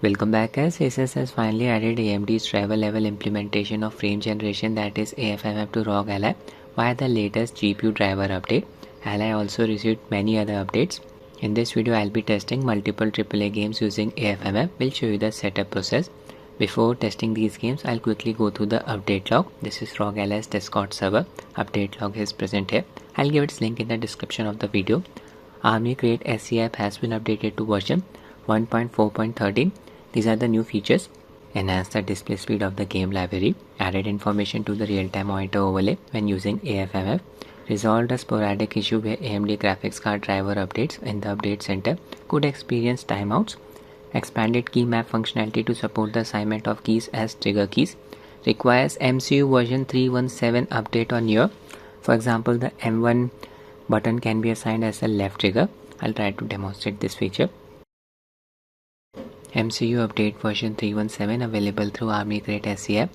Welcome back guys. Asus has finally added AMD's driver level implementation of frame generation, that is AFMF, to Rog Ally via the latest GPU driver update. Ally also received many other updates. In this video I'll be testing multiple AAA games using AFMF. We'll show you the setup process. Before testing these games, I'll quickly go through the update log. This is Rog Ally's Discord server. Update log is present here. I'll give its link in the description of the video. Armory Create SE app has been updated to version 1.4.13. These are the new features. Enhance the display speed of the game library. Added information to the real-time monitor overlay when using AFMF. Resolved a sporadic issue where AMD graphics card driver updates in the update center could experience timeouts. Expanded key map functionality to support the assignment of keys as trigger keys. Requires MCU version 3.17 update on year. For example, the M1 button can be assigned as a left trigger. I'll try to demonstrate this feature. MCU update version 3.17 available through Armory Create SE app.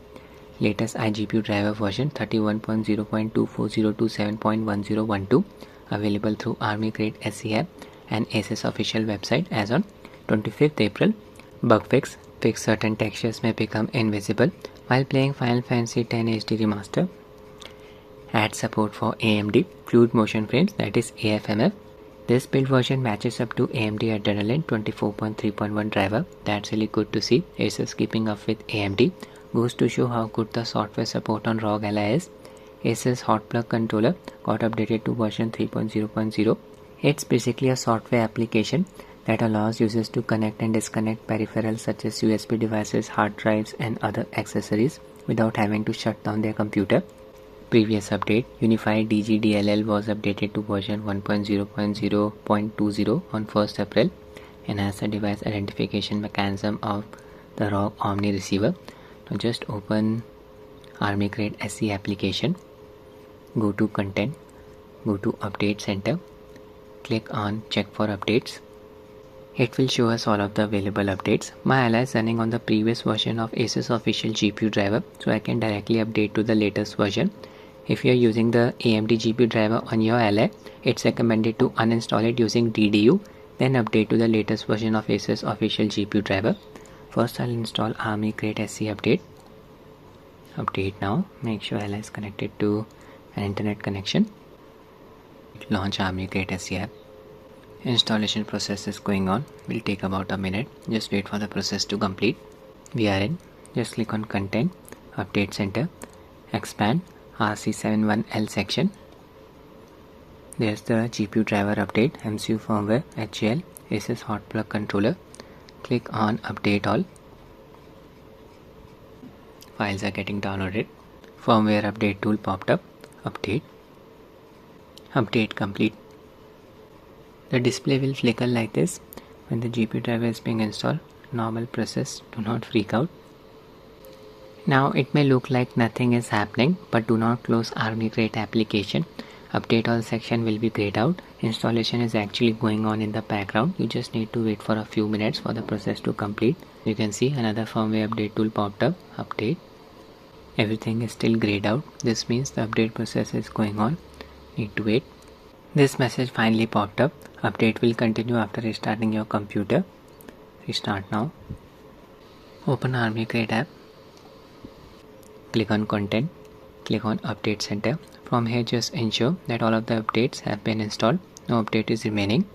Latest iGPU driver version 31.0.2402.7.1012 available through Armory Create SE app and Asus official website as on 25th April. Bug fix. Fix certain textures may become invisible while playing Final Fantasy X HD Remaster. Add support for AMD Fluid Motion Frames, that is AFMF. This build version matches up to AMD Adrenaline 24.3.1 driver. That's really good to see. Asus keeping up with AMD. Goes to show how good the software support on Rog Ally is. Asus Hot Plug controller got updated to version 3.0.0. It's basically a software application that allows users to connect and disconnect peripherals such as USB devices, hard drives and other accessories without having to shut down their computer. Previous update, Unified DGDLL was updated to version 1.0.0.20 on 1st April. Enhance the device identification mechanism of the Rog Omni receiver. Now just open Armory Create SE application, go to Content, go to Update Center, click on Check for Updates. It will show us all of the available updates. My Ally is running on the previous version of Asus official GPU driver, so I can directly update to the latest version. If you are using the AMD GPU driver on your Ally, it's recommended to uninstall it using DDU, then update to the latest version of Asus official GPU driver. First I'll install Armory Create SE update. Update now. Make sure Ally is connected to an internet connection. Launch Armory Create SE app. Installation process is going on. Will take about a minute. Just wait for the process to complete. We are in. Just click on Content, Update Center, Expand RC71L section. There's the GPU driver update, MCU firmware, HGL, Asus Hot Plug controller. Click on Update All. Files are getting downloaded. Firmware update tool popped up. Update. Update complete. The display will flicker like this when the GPU driver is being installed. Normal process, do not freak out. Now it may look like nothing is happening, but do not close Armory Create application. Update all section will be grayed out. Installation is actually going on in the background. You just need to wait for a few minutes for the process to complete. You can see another firmware update tool popped up. Update. Everything is still grayed out. This means the update process is going on. Need to wait. This message finally popped up. Update will continue after restarting your computer. Restart now. Open Armory Create app. Click on Content. Click on Update Center. From here just ensure that all of the updates have been installed. No update is remaining.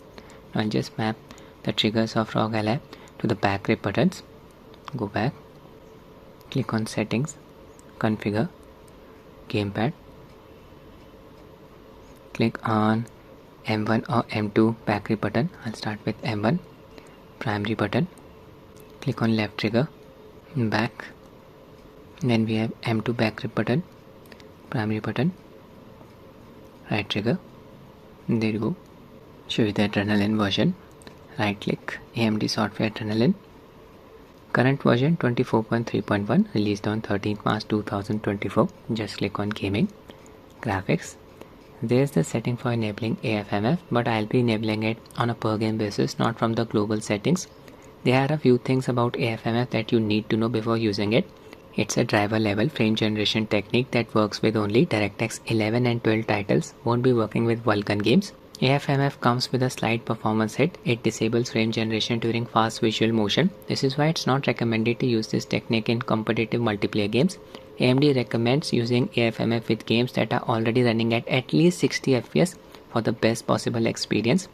Now just map the triggers of Rog Ally to the Backgrip buttons. Go back. Click on Settings. Configure. Gamepad. Click on M1 or M2 Backgrip button. I'll start with M1. Primary button. Click on left trigger. Back. Then we have M2 Backgrip button. Primary button. Right trigger. There you go. Show you the Adrenaline version. Right click, AMD software Adrenaline. Current version 24.3.1, released on 13th March 2024. Just click on Gaming. Graphics. There's the setting for enabling AFMF, but I'll be enabling it on a per game basis, not from the global settings. There are a few things about AFMF that you need to know before using it. It's a driver level frame generation technique that works with only DirectX 11 and 12 titles, won't be working with Vulkan games. AFMF comes with a slight performance hit. It disables frame generation during fast visual motion. This is why it's not recommended to use this technique in competitive multiplayer games. AMD recommends using AFMF with games that are already running at least 60 FPS for the best possible experience,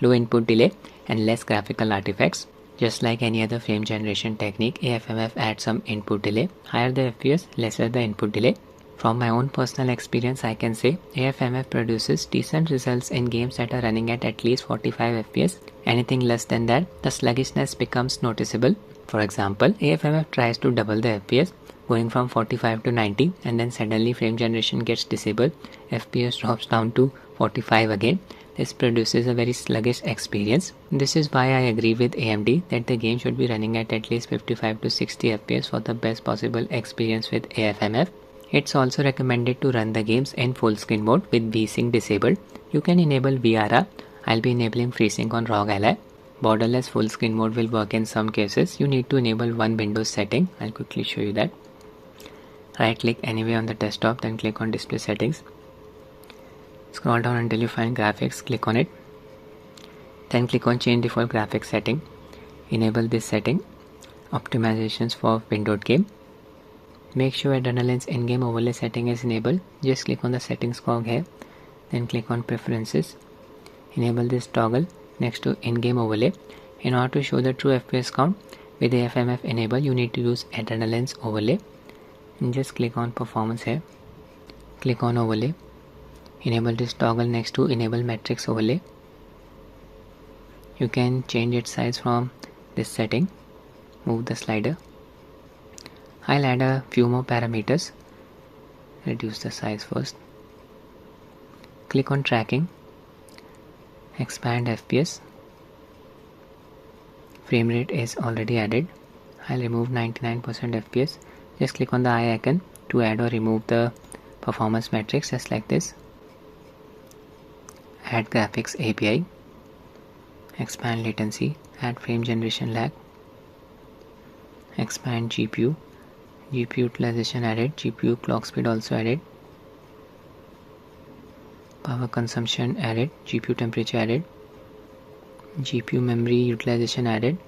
low input delay and less graphical artifacts. Just like any other frame generation technique, AFMF adds some input delay. Higher the FPS, lesser the input delay. From my own personal experience, I can say AFMF produces decent results in games that are running at least 45 FPS. Anything less than that, the sluggishness becomes noticeable. For example, AFMF tries to double the FPS, going from 45 to 90, and then suddenly frame generation gets disabled, FPS drops down to 45 again. This produces a very sluggish experience. This is why I agree with AMD that the game should be running at least 55 to 60 FPS for the best possible experience with AFMF. It's also recommended to run the games in full screen mode with VSync disabled. You can enable VRR. I'll be enabling FreeSync on Rog Ally. Borderless full screen mode will work in some cases. You need to enable one Windows setting. I'll quickly show you that. Right click anywhere on the desktop, then click on display settings. Scroll down until you find graphics, click on it. Then click on change default graphics setting. Enable this setting. Optimizations for windowed game. Make sure Adrenaline's in-game overlay setting is enabled. Just click on the settings cog here. Then click on preferences. Enable this toggle next to in-game overlay. In order to show the true FPS count with AFMF enable, you need to use Adrenaline's overlay. And just click on performance here. Click on overlay. Enable this toggle next to enable metrics overlay. You can change its size from this setting. Move the slider. I'll add a few more parameters. Reduce the size first. Click on tracking. Expand FPS. Frame rate is already added. I'll remove 99% FPS. Just click on the eye icon to add or remove the performance metrics just like this. Add graphics API. Expand latency. Add frame generation lag. Expand GPU. GPU utilization added. GPU clock speed also added. Power consumption added. GPU temperature added. GPU memory utilization added.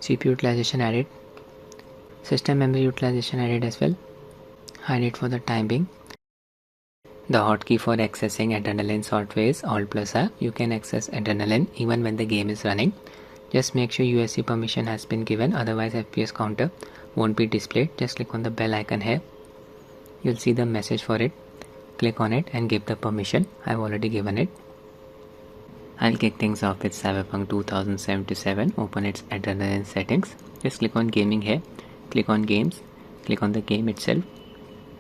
CPU utilization added. System memory utilization added as well. Hide it for the time being. The hotkey for accessing Adrenaline software is Alt+R. You can access Adrenaline even when the game is running. Just make sure USC permission has been given, otherwise FPS counter won't be displayed. Just click on the bell icon here. You'll see the message for it. Click on it and give the permission. I've already given it. I'll kick things off with Cyberpunk 2077. Open its Adrenaline settings. Just click on gaming here. Click on games. Click on the game itself.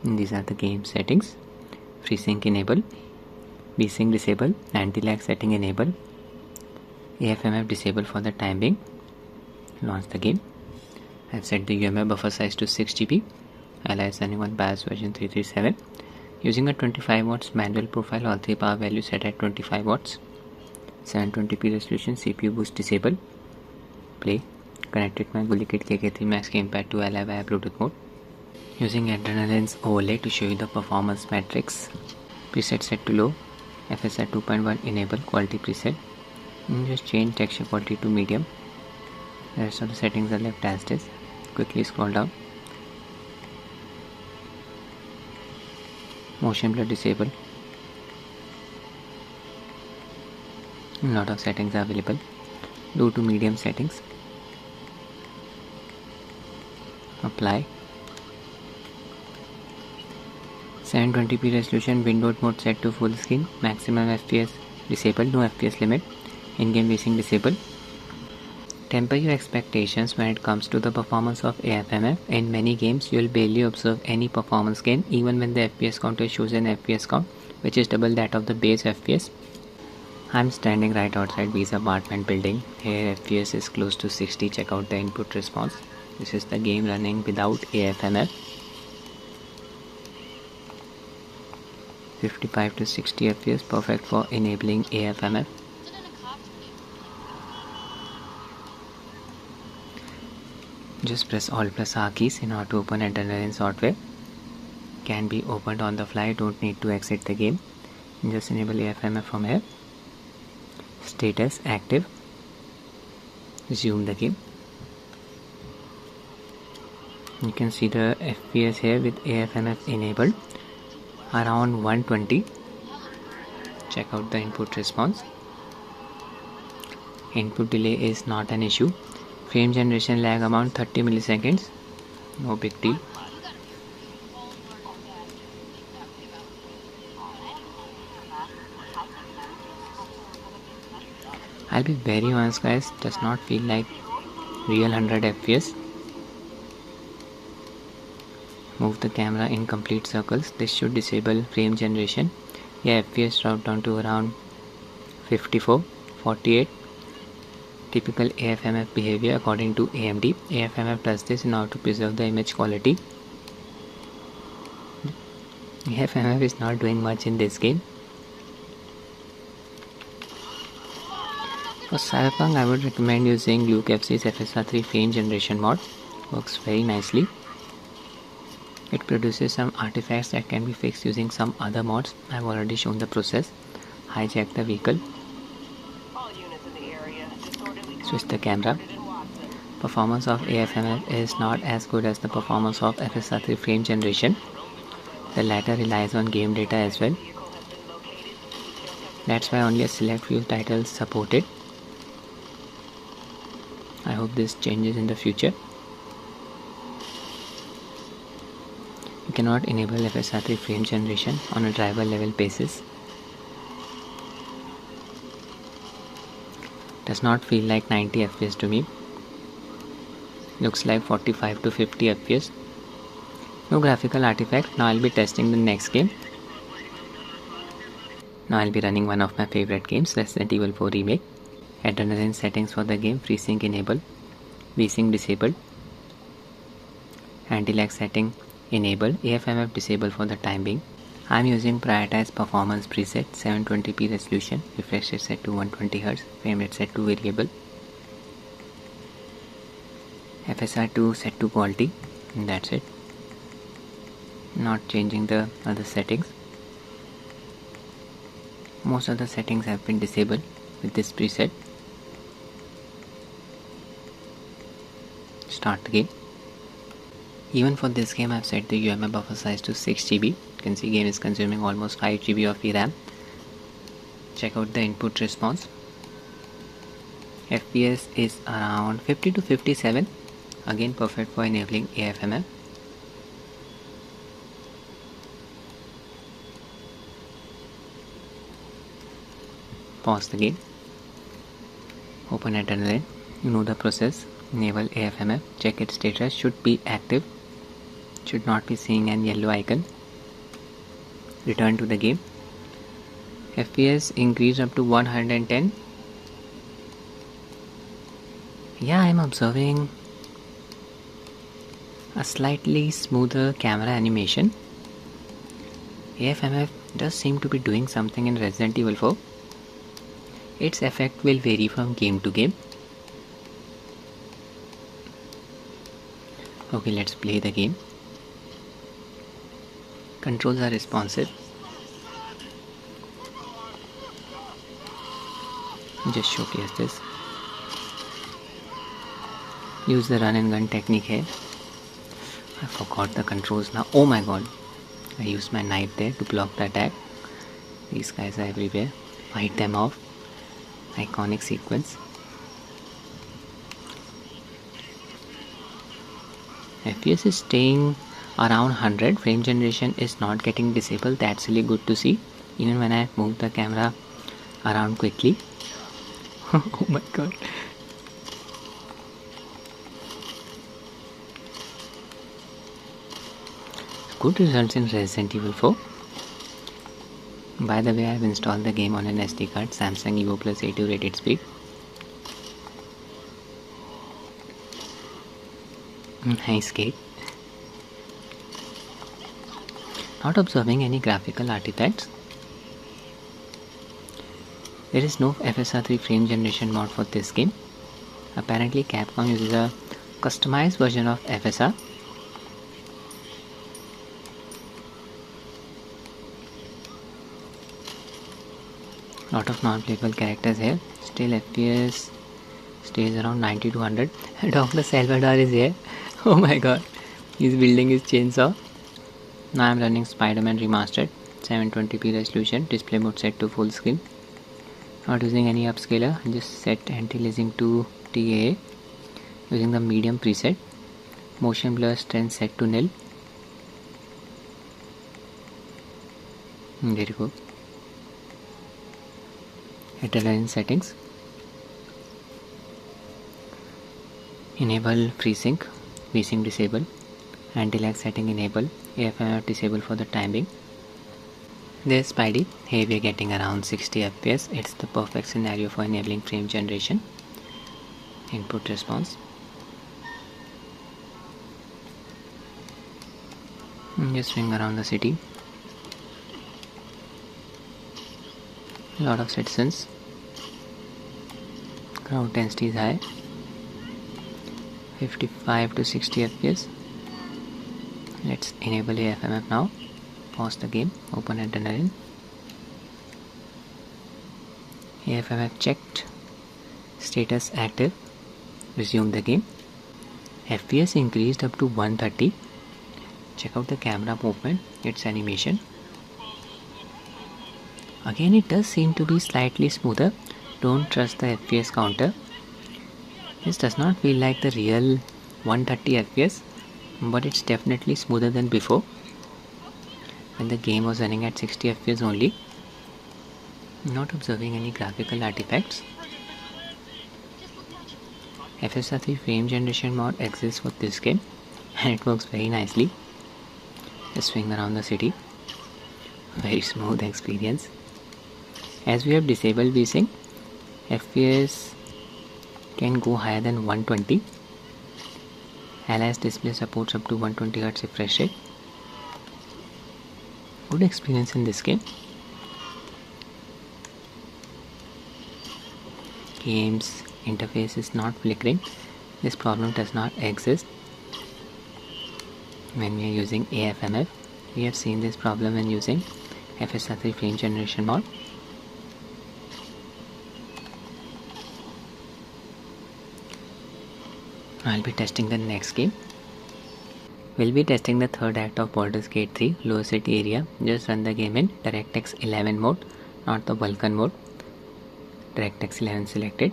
And these are the game settings. FreeSync enable. VSync disable. Anti-lag setting enable. AFMF disable for the time being. Launch the game. I've set the UML buffer size to 6 GB. Ally is running on BIOS version 337. Using a 25 watts manual profile, all 3 power values set at 25 watts. 720p resolution, CPU boost disable. Play. Connected my GuliKit KK3 Max gamepad to Ally via Bluetooth mode. Using Adrenaline's overlay to show you the performance metrics. Preset set to low. FSR 2.1 enable quality preset. And just change texture quality to medium. The rest of the settings are left as it is. Quickly scroll down. Motion blur disable. A lot of settings are available. Low to medium settings. Apply. 720p resolution, windowed mode set to full screen. Maximum FPS disabled, no FPS limit. In-game VSync disable. Temper your expectations when it comes to the performance of AFMF. In many games, you will barely observe any performance gain even when the FPS counter shows an FPS count, which is double that of the base FPS. I'm standing right outside B's apartment building. Here FPS is close to 60. Check out the input response. This is the game running without AFMF. 55 to 60 FPS, perfect for enabling AFMF. Just press Alt+R keys in order to open Adrenaline software. Can be opened on the fly, don't need to exit the game. Just enable AFMF from here. Status active. Resume the game. You can see the FPS here with AFMF enabled around 120. Check out the input response. Input delay is not an issue. Frame generation lag amount 30 milliseconds. No big deal. I'll be very honest guys, does not feel like real 100 FPS. Move the camera in complete circles. This should disable frame generation. Yeah, FPS drop down to around 54, 48. Typical AFMF behavior according to AMD. AFMF does this in order to preserve the image quality. AFMF is not doing much in this game. For Cyberpunk, I would recommend using Luke FC's FSR3 frame generation mod. Works very nicely. It produces some artifacts that can be fixed using some other mods. I've already shown the process. Hijack the vehicle. Switch the camera. Performance of AFMF is not as good as the performance of FSR3 frame generation. The latter relies on game data as well. That's why only a select few titles support it. I hope this changes in the future. You cannot enable FSR3 frame generation on a driver level basis. Does not feel like 90 FPS to me. Looks like 45 to 50 FPS. No graphical artifact. Now I'll be testing the next game. Now I'll be running one of my favorite games, Resident Evil 4 Remake. Adrenaline settings for the game, FreeSync enabled, VSync disabled, anti-lag setting enabled, AFMF disabled for the time being. I'm using prioritize performance preset, 720p resolution, refresh rate set to 120Hz, frame rate set to variable, FSR2 set to quality, and that's it. Not changing the other settings. Most of the settings have been disabled with this preset. Start the game. Even for this game I've set the UMA buffer size to 6GB. You can see game is consuming almost 5GB of VRAM. Check out the input response. FPS is around 50 to 57. Again perfect for enabling AFMF. Pause the game. Open Adrenaline. You know the process. Enable AFMF. Check its status. Should be active. Should not be seeing an yellow icon. Return to the game. FPS increase up to 110. Yeah, I'm observing a slightly smoother camera animation. AFMF does seem to be doing something in Resident Evil 4. Its effect will vary from game to game. Okay, let's play the game. Controls are responsive. Just showcase this. Use the run and gun technique here. I forgot the controls now. Oh my god. I used my knife there to block the attack. These guys are everywhere. Fight them off. Iconic sequence. FPS is staying around 100. Frame generation is not getting disabled. That's really good to see. Even when I move the camera around quickly. Oh my god. Good results in Resident Evil 4. By the way, I have installed the game on an SD card, Samsung Evo Plus A2 rated speed. Nice cake. Not observing any graphical artifacts. There is no FSR3 frame generation mod for this game. Apparently Capcom uses a customized version of FSR. Lot of non-playable characters here. Still FPS stays around 90 to 100. Dr. Salvador is here. Oh my god. He's building his chainsaw. Now I'm running Spiderman Remastered. 720p resolution. Display mode set to full screen. Not using any upscaler. Just set anti-aliasing to TAA. Using the medium preset. Motion blur strength set to nil. Very good. Adrenaline settings. Enable FreeSync, VSync disable, anti-lag setting enable, AFMF disable for the time being. There's Spidey. Here we are getting around 60 FPS. It's the perfect scenario for enabling frame generation. Input response. Just swing around the city. A lot of citizens. Crowd density is high. 55 to 60 FPS. Let's enable AFMF now. Pause the game. Open Adrenaline. AFMF checked. Status active. Resume the game. FPS increased up to 130. Check out the camera movement. Its animation. Again, it does seem to be slightly smoother. Don't trust the FPS counter. This does not feel like the real 130 FPS, but it's definitely smoother than before when the game was running at 60 FPS only. Not observing any graphical artifacts. FSR3 frame generation mod exists for this game and it works very nicely. Just swing around the city. Very smooth experience. As we have disabled VSync, FPS can go higher than 120. Alias display supports up to 120Hz refresh rate. Good experience in this game. Game's interface is not flickering. This problem does not exist when we are using AFMF. We have seen this problem when using FSR3 frame generation mod. I'll be testing the next game. We'll be testing the third act of Baldur's Gate 3 low city area. Just run the game in DirectX 11 mode, not the Vulkan mode. DirectX 11 selected.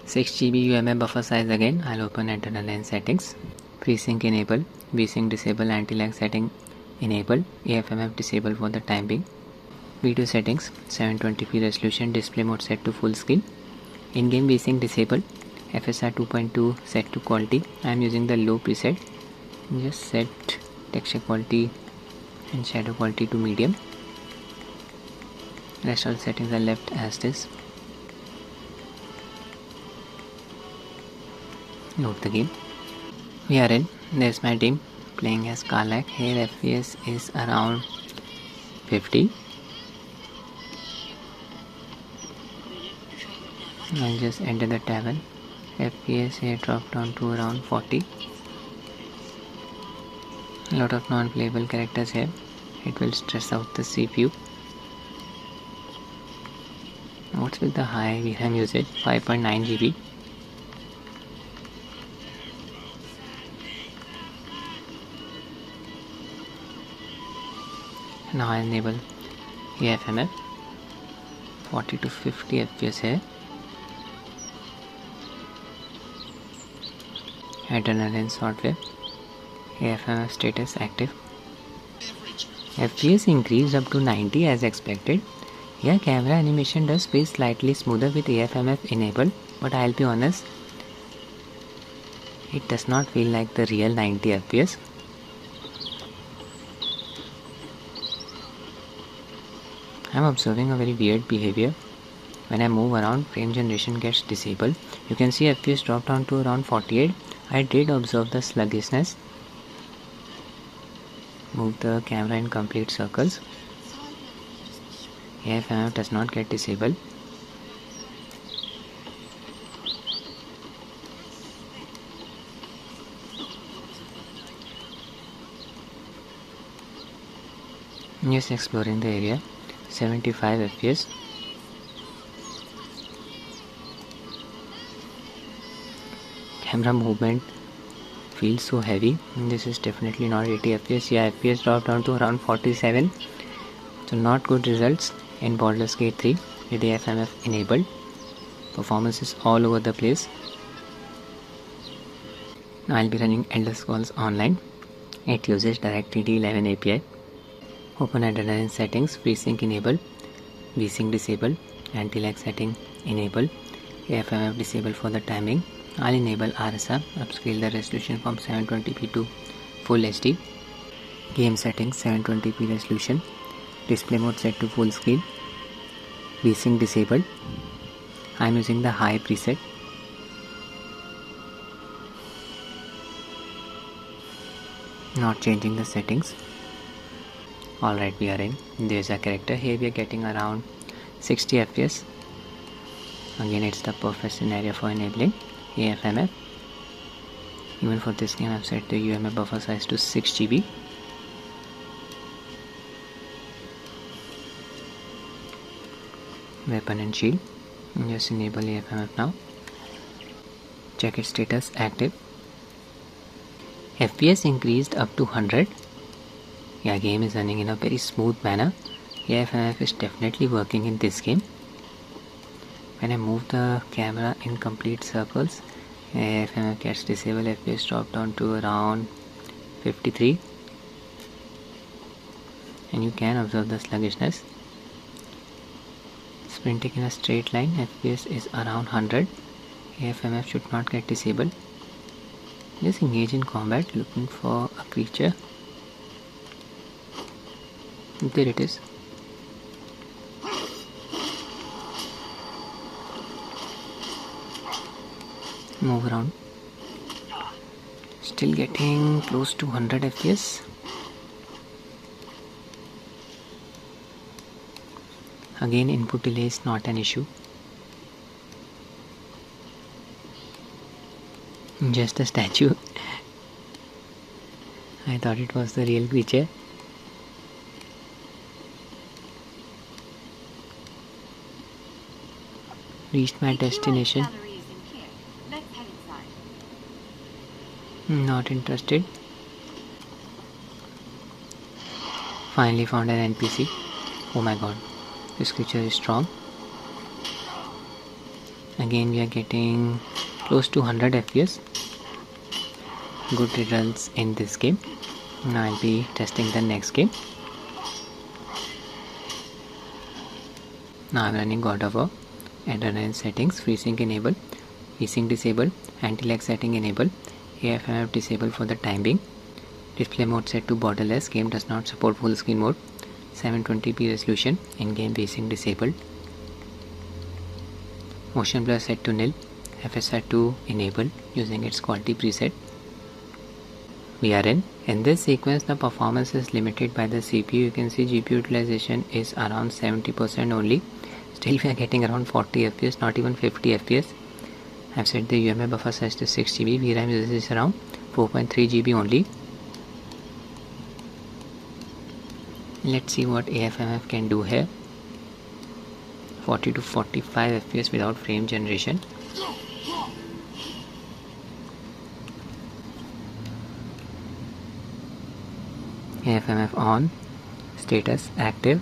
6GB UMA buffer size again. I'll open Adrenaline settings. FreeSync enable, VSync disable, anti-lag setting enabled, AFMF disable for the time being. Video settings, 720p resolution, display mode set to full screen. In-game VSync disabled. FSR 2.2 set to quality. I am using the low preset. Just set texture quality and shadow quality to medium. Rest of the settings are left as this. Load the game. We are in. There's my team playing as Karlak. Here FPS is around 50. I'll just enter the tavern. FPS here dropped down to around 40. A lot of non-playable characters here. It will stress out the CPU. What's with the high VRAM usage? 5.9 GB. Now I enable AFMF. 40 to 50 FPS here. Adrenaline software. AFMF status active. FPS increased up to 90 as expected. Here camera animation does feel slightly smoother with AFMF enabled, but I'll be honest, it does not feel like the real 90 FPS. I'm observing a very weird behavior. When I move around, frame generation gets disabled. You can see FPS dropped down to around 48. I did observe the sluggishness. Move the camera in complete circles. AFMF does not get disabled. Just exploring the area. 75 FPS. Camera movement feels so heavy. This is definitely not 80 FPS. Yeah, FPS dropped down to around 47. So not good results in Baldur's Gate 3 with AFMF enabled. Performance is all over the place. Now I'll be running Elder Scrolls Online. It uses DirectDD 11 API. Open Adrenaline settings, FreeSync enable, VSync disable, anti-lag setting enable, AFMF disable for the timing. I'll enable RSR, upscale the resolution from 720p to Full HD. Game settings 720p resolution, display mode set to full screen, VSync disabled. I'm using the high preset. Not changing the settings. Alright, we are in. There's a character. Here we are getting around 60 FPS. Again, it's the perfect scenario for enabling AFMF. Even for this game, I've set the UMF buffer size to 6 GB. Weapon and shield. Just enable AFMF now. Check its status, active. FPS increased up to 100. Yeah, game is running in a very smooth manner. AFMF is definitely working in this game. When I move the camera in complete circles, AFMF gets disabled. FPS drop down to around 53. And you can observe the sluggishness. Sprinting in a straight line, FPS is around 100. AFMF should not get disabled. Just engage in combat, looking for a creature. There it is. Move around. Still getting close to 100 FPS. Again, input delay is not an issue. Just a statue. I thought it was the real creature. Reached my destination. Not interested. Finally found an NPC. Oh my god, this creature is strong. Again, we are getting close to 100 FPS. Good results in this game. Now I'll be testing the next game. Now I'm running God of War. Adrenaline settings, FreeSync enable, VSync disable, anti-lag setting enable, AFMF disable for the time being. Display mode set to borderless. Game does not support full screen mode. 720p resolution. In-game VSync disabled. Motion blur set to nil. FSR to enable using its quality preset. We are in. In this sequence, the performance is limited by the CPU. You can see GPU utilization is around 70% only. Still we are getting around 40 FPS, not even 50 FPS. I've set the UMA buffer size to 6 GB. VRAM usage is around 4.3 GB only. Let's see what AFMF can do here. 40 to 45 FPS without frame generation. AFMF on. Status active.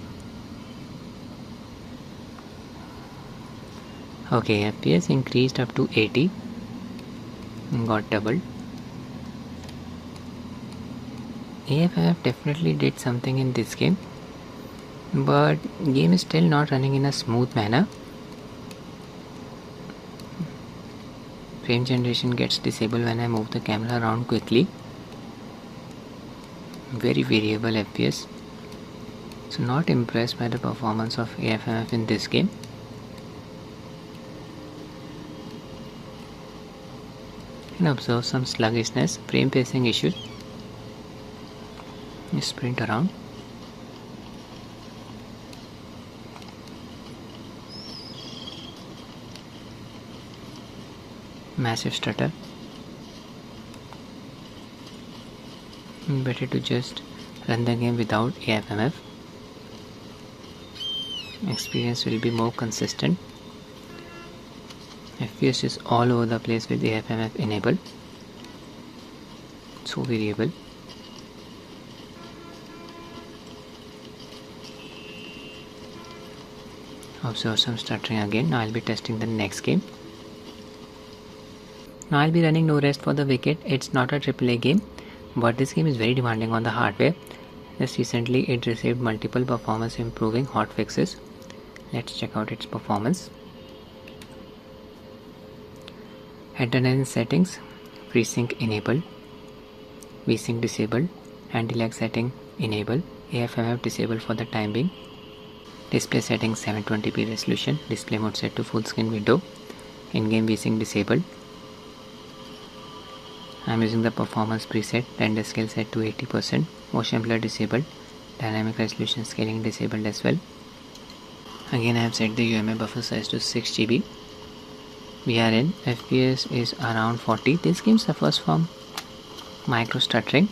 Okay, FPS increased up to 80 and got doubled. AFMF definitely did something in this game, but game is still not running in a smooth manner. Frame generation gets disabled when I move the camera around quickly. Very variable FPS. So not impressed by the performance of AFMF in this game. Can observe some sluggishness, frame pacing issues. Sprint around. Massive stutter. Better to just run the game without AFMF. experience will be more consistent. FPS is all over the place with AFMF enabled, so variable. Observe some stuttering again. Now I'll be testing the next game. Now I'll be running No Rest for the Wicked. It's not a AAA game, but this game is very demanding on the hardware. Just recently it received multiple performance improving hotfixes. Let's check out its performance. Adrenaline settings, FreeSync enabled, VSync disabled, anti-lag setting enabled, AFMF disabled for the time being. Display settings 720p resolution, display mode set to full screen window, in-game VSync disabled. I am using the performance preset, render scale set to 80%, motion blur disabled, dynamic resolution scaling disabled as well. Again I have set the UMA buffer size to 6 GB. We are in, FPS is around 40. This game suffers from micro stuttering,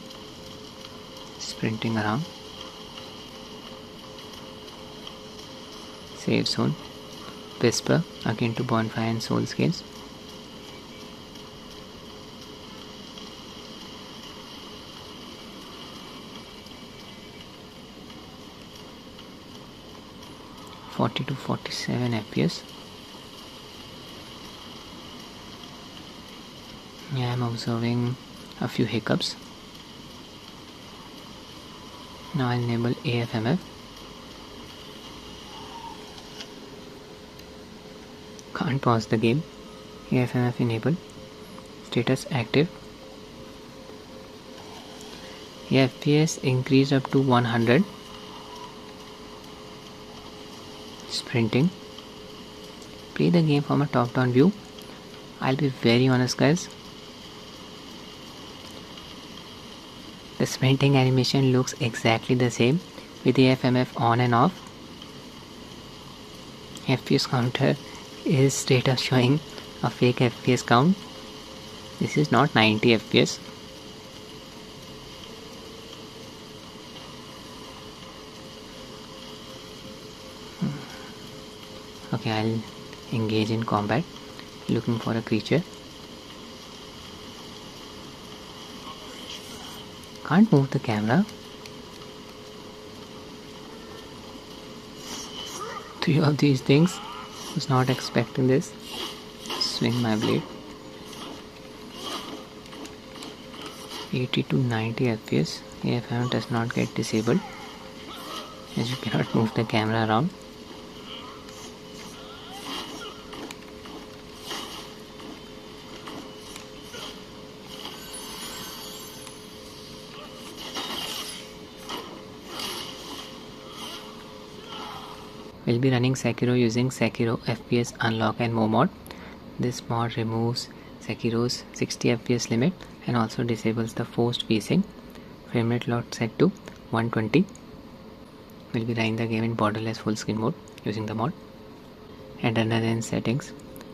sprinting around. Save zone, whisper akin to bonfire and soul scales. (40 to 47 FPS). Yeah, I'm observing a few hiccups. Now I'll enable AFMF. Can't pause the game. AFMF enabled. Status active. FPS increased up to 100. Sprinting. Play the game from a top-down view. I'll be very honest, guys. The sprinting animation looks exactly the same with the AFMF on and off. FPS counter is straight up showing a fake FPS count. This is not 90 FPS. Okay, I'll engage in combat, looking for a creature. Can't move the camera. Three of these things. Was not expecting this. Swing my blade. 80 to 90 FPS. AFM does not get disabled, as you cannot move the camera around. We'll be running Sekiro using Sekiro FPS Unlock and More mod. This mod removes Sekiro's 60 FPS limit and also disables the forced VSync. Framerate lock set to 120. We'll be running the game in borderless full screen mode using the mod. Adrenaline settings,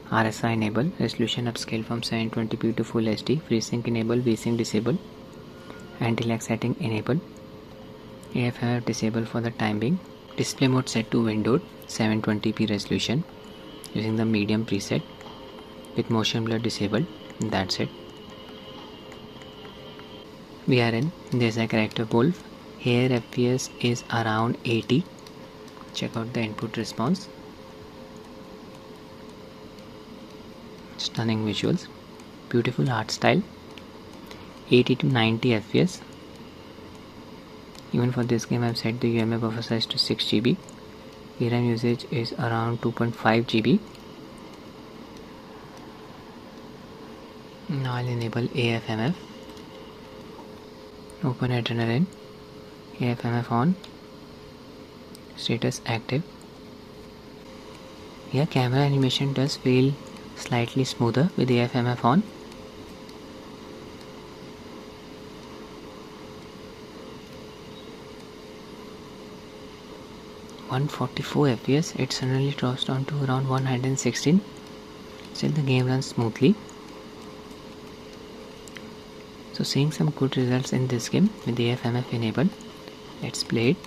RSI enable, resolution upscale from 720p to full HD, FreeSync enable, VSync disable, anti-lag setting enable, AFMF disable for the time being. Display mode set to windowed, 720p resolution using the medium preset with motion blur disabled. That's it. We are in. There's a character wolf. Here FPS is around 80. Check out the input response. Stunning visuals, beautiful art style. 80 to 90 FPS. Even for this game I've set the UMA buffer size to 6 GB. VRAM usage is around 2.5 GB. Now I'll enable AFMF. Open Adrenaline. AFMF on. Status active. Here camera animation does feel slightly smoother with AFMF on. (144 FPS), it suddenly drops down to around 116. Still the game runs smoothly. So seeing some good results in this game with the AFMF enabled. Let's play it.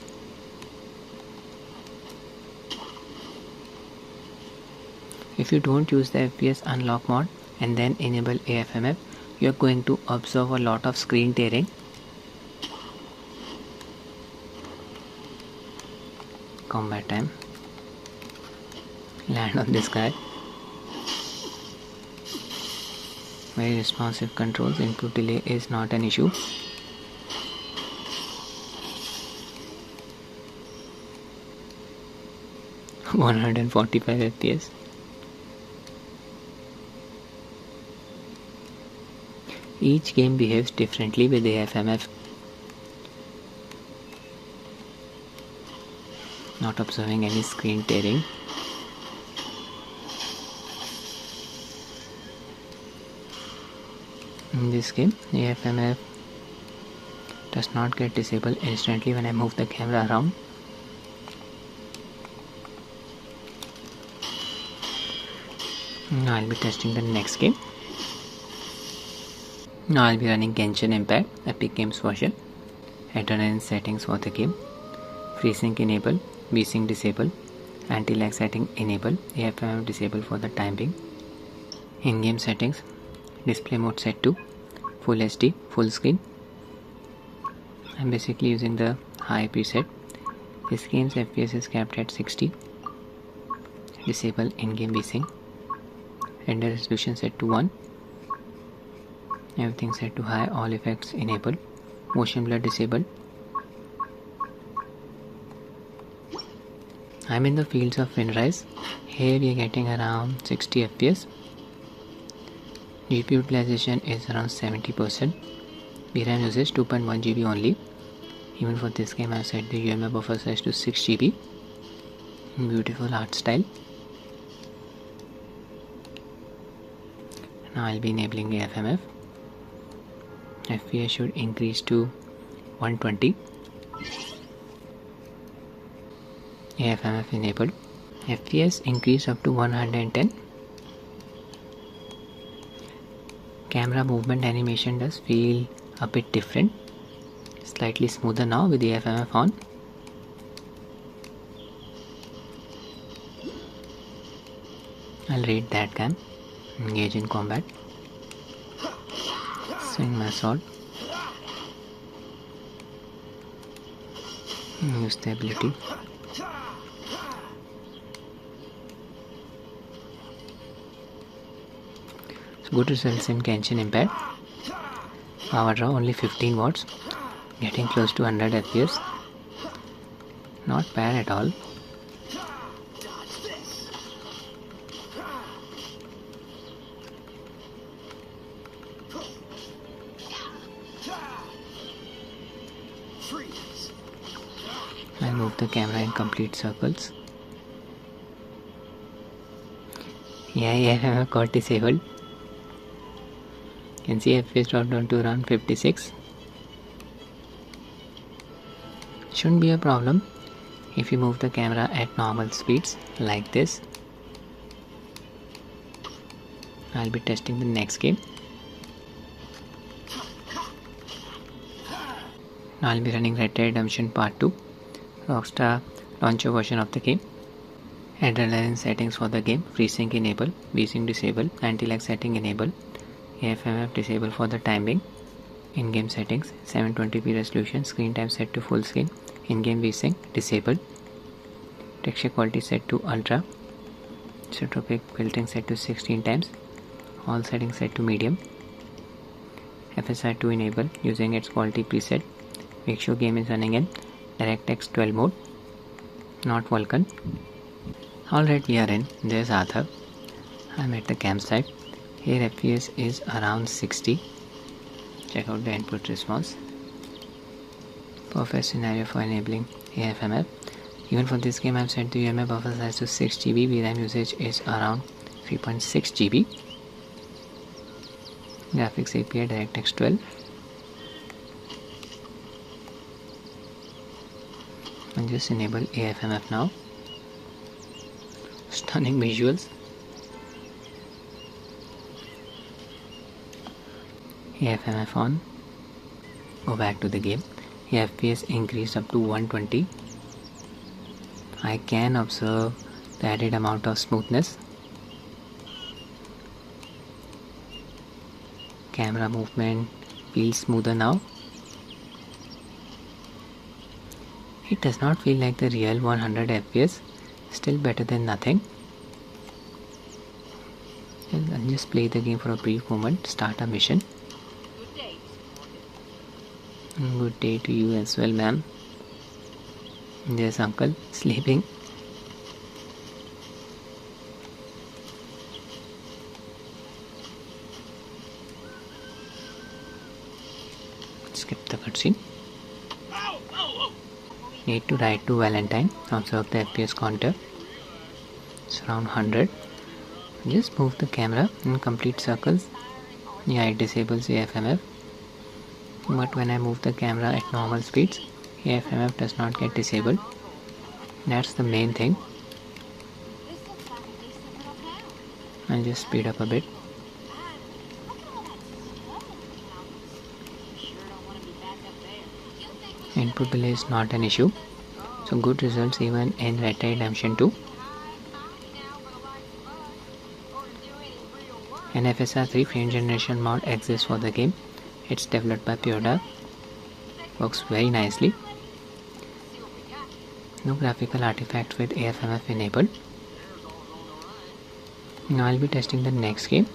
If you don't use the FPS unlock mode and then enable AFMF, you are going to observe a lot of screen tearing. Combat time. Land on this guy. Very responsive controls. Input delay is not an issue. $145 FPS. Each game behaves differently with AFMF. Not observing any screen tearing. In this game, AFMF does not get disabled instantly when I move the camera around. Now I'll be testing the next game. Now I'll be running Genshin Impact, Epic Games version. Adrenaline settings for the game. FreeSync enable, VSync disable, anti-lag setting enable, AFMF disable for the time being. In-game settings, display mode set to Full HD, full screen. I'm basically using the high preset. This game's FPS is capped at 60. Disable in-game VSync. Render resolution set to 1. Everything set to high, all effects enabled. Motion blur disabled. I'm in the fields of Windrise. Here we are getting around 60 FPS. GPU utilization is around 70%. VRAM usage 2.1 GB only. Even for this game I have set the UMA buffer size to 6 GB. Beautiful art style. Now I'll be enabling AFMF. FPS should increase to 120. AFMF enabled. FPS increased up to 110. Camera movement animation does feel a bit different. Slightly smoother now with the AFMF on. I'll rate that cam. Engage in combat. Swing my sword. Use the ability. So good results in Genshin Impact. Power draw only 15 watts. Getting close to 100 FPS. Not bad at all. I'll move the camera in complete circles. Yeah, got disabled. You can see FPS dropped down to around 56. Shouldn't be a problem if you move the camera at normal speeds like this. I'll be testing the next game. Now I'll be running Red Dead Redemption Part 2, Rockstar launcher version of the game. Adrenaline settings for the game, FreeSync enable, VSync disable, anti-lag setting enable, AFMF disable for the time being. In-game settings, 720p resolution, screen time set to full screen, in-game VSync disabled, texture quality set to ultra, isotropic filtering set to 16 times, all settings set to medium, FSR to enable using its quality preset. Make sure game is running in DirectX 12 mode, not Vulkan. Alright, we are in. There's Arthur. I'm at the campsite. Here FPS is around 60. Check out the input response. Perfect scenario for enabling AFMF. Even for this game I've set the UMA buffer size to 6 GB. VRAM usage is around 3.6 GB. Graphics API DirectX 12. And just enable AFMF now. Stunning visuals. AFMF on. Go back to the game. FPS increased up to 120. I can observe the added amount of smoothness. camera movement feels smoother now. It does not feel like the real 100 FPS, still better than nothing. I'll just play the game for a brief moment, start a mission. Good day to you as well, ma'am. There's uncle sleeping. Skip the cutscene. Need to write to Valentine. Observe the FPS counter. It's around 100. Just move the camera in complete circles. Yeah, it disables AFMF. But when I move the camera at normal speeds, AFMF does not get disabled. That's the main thing. I'll just speed up a bit. Input delay is not an issue, so good results even in Red Dead Redemption 2. An FSR 3 frame generation mod exists for the game. It's developed by Pure. Works very nicely. No graphical artifacts with AFMF enabled. Now I'll be testing the next game,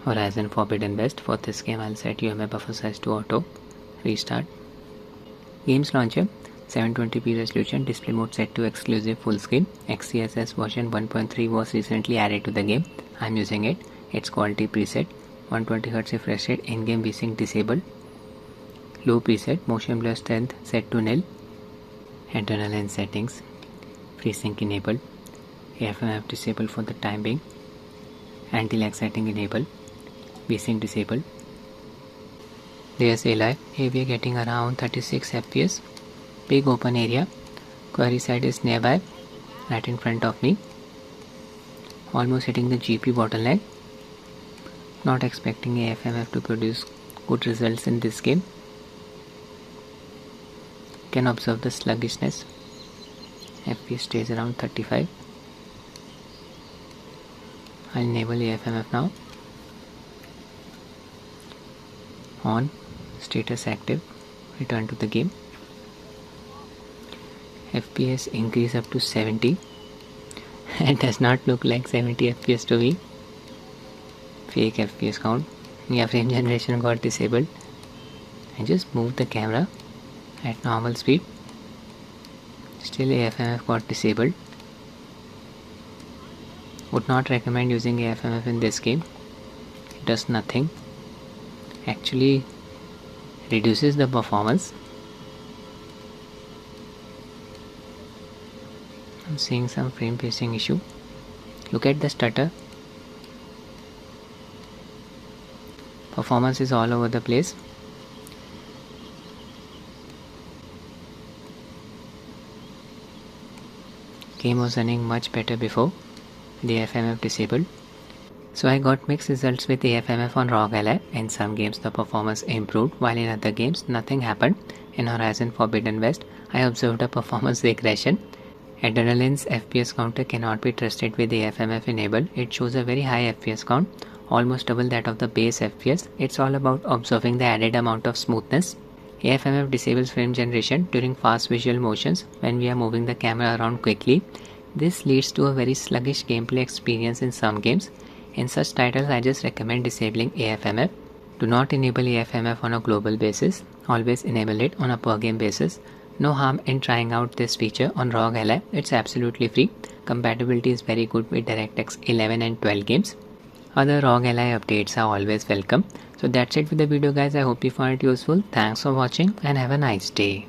Horizon Forbidden West. For this game I'll set UMA buffer size to auto. Restart. Games launcher, 720p resolution, display mode set to exclusive full screen. XeSS version 1.3 was recently added to the game. I'm using it. Its quality preset, 120Hz refresh rate, in-game VSync disabled. Low preset, motion blur strength set to nil. Adrenaline settings, FreeSync enabled. AFMF disabled for the time being. Anti-lag setting enabled. VSync disabled. There's Ally. Here we are getting around 36 FPS. Big open area. Quarry site is nearby, right in front of me. Almost hitting the GPU bottleneck. Not expecting AFMF to produce good results in this game. Can observe the sluggishness. FPS stays around 35. I'll enable AFMF now. On, status active, return to the game. FPS increase up to 70. It does not look like 70 FPS to me. Fake FPS count. Yeah, frame generation got disabled. I just moved the camera at normal speed. Still AFMF got disabled. Would not recommend using AFMF in this game. It does nothing. Actually reduces the performance. I'm seeing some frame pacing issue. Look at the stutter. Performance is all over the place. Game was running much better before the AFMF disabled. So I got mixed results with AFMF on Rog Ally. In some games the performance improved, while in other games nothing happened. In Horizon Forbidden West, I observed a performance regression. Adrenaline's FPS counter cannot be trusted with AFMF enabled. It shows a very high FPS count, almost double that of the base FPS. It's all about observing the added amount of smoothness. AFMF disables frame generation during fast visual motions when we are moving the camera around quickly. This leads to a very sluggish gameplay experience in some games. In such titles, I just recommend disabling AFMF. Do not enable AFMF on a global basis. Always enable it on a per game basis. No harm in trying out this feature on Rog Ally. It's absolutely free. Compatibility is very good with DirectX 11 and 12 games. Other Rog Ally updates are always welcome. So that's it with the video guys. I hope you found it useful. Thanks for watching and have a nice day.